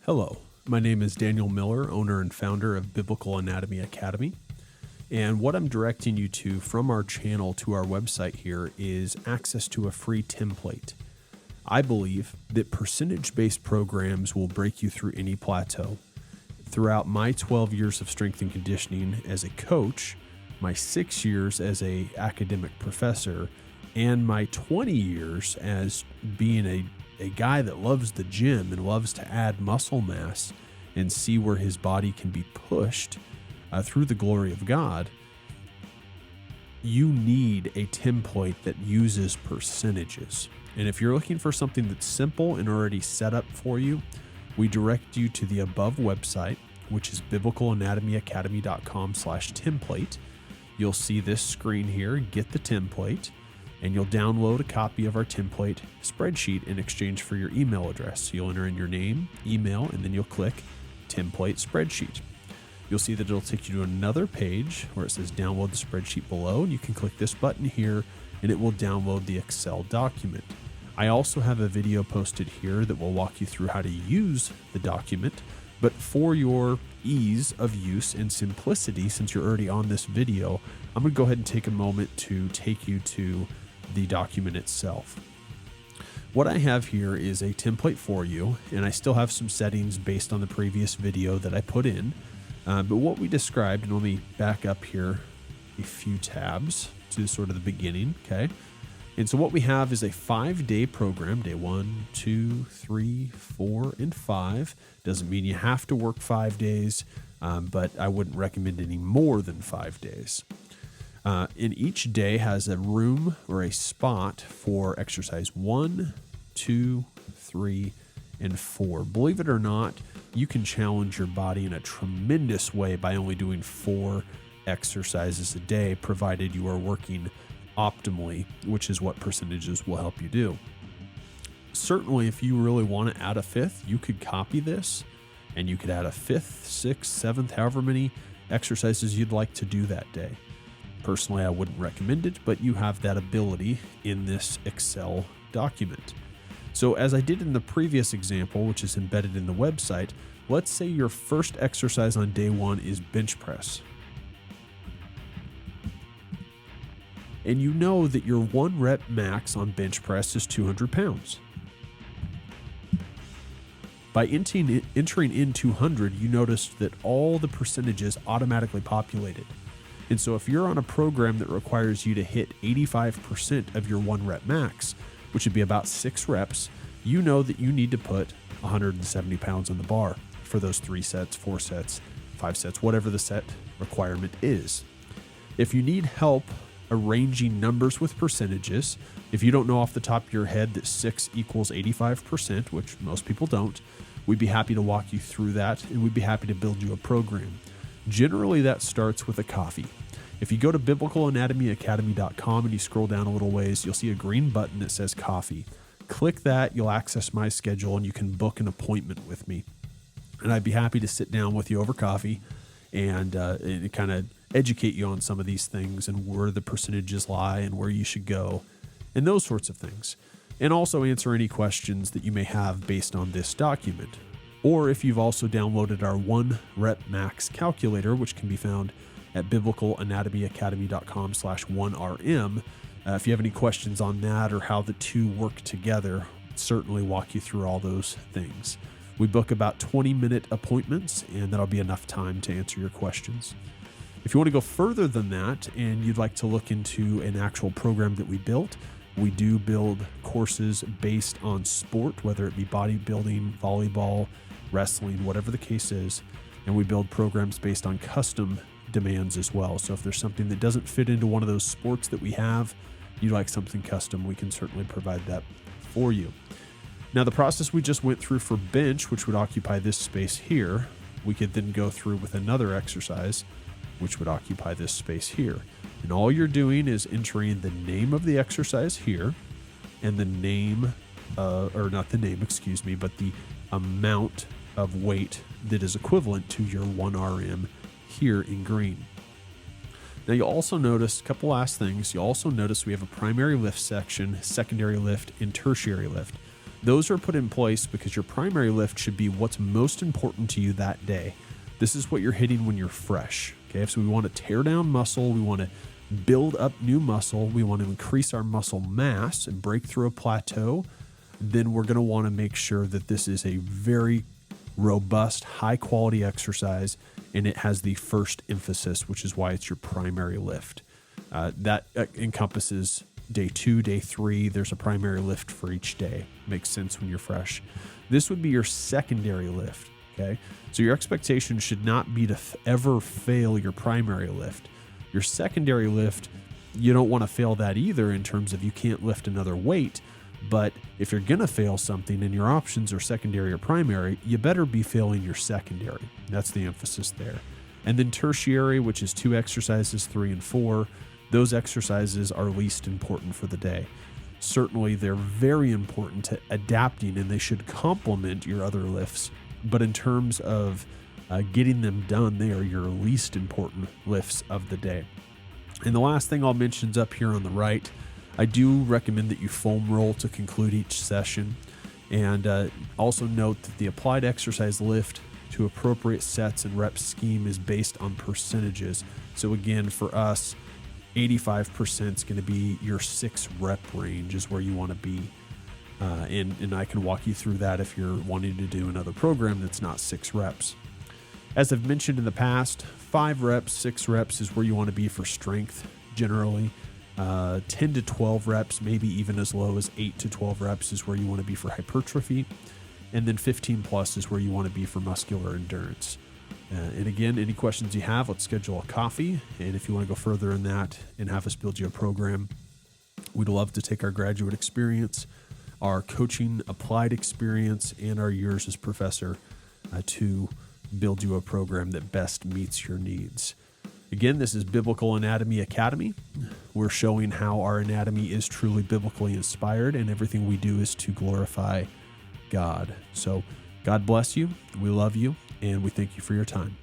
Hello, my name is Daniel Miller, owner and founder of Biblical Anatomy Academy. And what I'm directing you to from our channel to our website here is access to a free template. I believe that percentage-based programs will break you through any plateau. Throughout my 12 years of strength and conditioning as a coach, my 6 years as an academic professor, and my 20 years as being a guy that loves the gym and loves to add muscle mass and see where his body can be pushed through the glory of God, you need a template that uses percentages. And if you're looking for something that's simple and already set up for you, we direct you to the above website, which is biblicalanatomyacademy.com/template. You'll see this screen here, get the template, and you'll download a copy of our template spreadsheet in exchange for your email address. So you'll enter in your name, email, and then you'll click template spreadsheet. You'll see that it'll take you to another page where it says download the spreadsheet below, and you can click this button here and it will download the Excel document. I also have a video posted here that will walk you through how to use the document, but for your ease of use and simplicity, since you're already on this video, I'm going to go ahead and take a moment to take you to the document itself. What I have here is a template for you, and I still have some settings based on the previous video that I put in. But what we described, and let me back up here a few tabs to sort of the beginning, okay? And so what we have is a 5-day program, day 1, 2, 3, 4, and 5. Doesn't mean you have to work 5 days, but I wouldn't recommend any more than 5 days. And each day has a room or a spot for exercise 1, 2, 3, and 4. Believe it or not, you can challenge your body in a tremendous way by only doing 4 exercises a day, provided you are working optimally, which is what percentages will help you do. Certainly, if you really want to add a 5th, you could copy this and you could add a 5th, 6th, 7th, however many exercises you'd like to do that day. Personally, I wouldn't recommend it, but you have that ability in this Excel document. So as I did in the previous example, which is embedded in the website, let's say your first exercise on day 1 is bench press. And you know that your 1 rep max on bench press is 200 pounds. By entering in 200, you noticed that all the percentages automatically populated. And so if you're on a program that requires you to hit 85% of your 1 rep max, which would be about 6 reps, you know that you need to put 170 pounds on the bar for those 3 sets, 4 sets, 5 sets, whatever the set requirement is. If you need help arranging numbers with percentages, if you don't know off the top of your head that 6 equals 85%, which most people don't, we'd be happy to walk you through that, and we'd be happy to build you a program. Generally, that starts with a coffee. If you go to biblicalanatomyacademy.com and you scroll down a little ways, you'll see a green button that says coffee. Click that, you'll access my schedule, and you can book an appointment with me. And I'd be happy to sit down with you over coffee and kind of educate you on some of these things and where the percentages lie and where you should go and those sorts of things. And also answer any questions that you may have based on this document. Or if you've also downloaded our 1 rep max calculator, which can be found at biblicalanatomyacademy.com/1rm. If you have any questions on that or how the two work together, certainly walk you through all those things. We book about 20-minute appointments, and that'll be enough time to answer your questions. If you want to go further than that and you'd like to look into an actual program that we built, we do build courses based on sport, whether it be bodybuilding, volleyball, wrestling, whatever the case is. And we build programs based on custom demands as well. So if there's something that doesn't fit into one of those sports that we have, you'd like something custom, we can certainly provide that for you. Now, the process we just went through for bench, which would occupy this space here, we could then go through with another exercise, which would occupy this space here. And all you're doing is entering the name of the exercise here and the name, or not the name, excuse me, but the amount of weight that is equivalent to your 1RM here in green. Now you'll also notice a couple last things. You'll also notice we have a primary lift section, secondary lift, and tertiary lift. Those are put in place because your primary lift should be what's most important to you that day. This is what you're hitting when you're fresh. Okay, so we want to tear down muscle. We want to build up new muscle. We want to increase our muscle mass and break through a plateau. Then we're going to want to make sure that this is a very robust, high quality exercise, and it has the first emphasis, which is why it's your primary lift. That encompasses day 2, day 3. There's a primary lift for each day. Makes sense when you're fresh. This would be your secondary lift. Okay, so your expectation should not be to ever fail your primary lift. Your secondary lift, you don't want to fail that either, in terms of you can't lift another weight. But if you're going to fail something and your options are secondary or primary, you better be failing your secondary. That's the emphasis there. And then tertiary, which is 2 exercises, 3 and 4, those exercises are least important for the day. Certainly, they're very important to adapting, and they should complement your other lifts. But in terms of getting them done, they are your least important lifts of the day. And the last thing I'll mention is up here on the right. I do recommend that you foam roll to conclude each session. And also note that the applied exercise lift to appropriate sets and rep scheme is based on percentages. So again, for us, 85% is going to be your 6 rep range is where you want to be. And I can walk you through that if you're wanting to do another program that's not 6 reps. As I've mentioned in the past, 5 reps, 6 reps is where you want to be for strength generally. 10 to 12 reps, maybe even as low as 8 to 12 reps is where you want to be for hypertrophy. And then 15 plus is where you want to be for muscular endurance. And again, any questions you have, let's schedule a coffee. And if you want to go further in that and have us build you a program, we'd love to take our graduate experience, our coaching applied experience, and our years as professor to build you a program that best meets your needs. Again, this is Biblical Anatomy Academy. We're showing how our anatomy is truly biblically inspired, and everything we do is to glorify God. So God bless you. We love you, and we thank you for your time.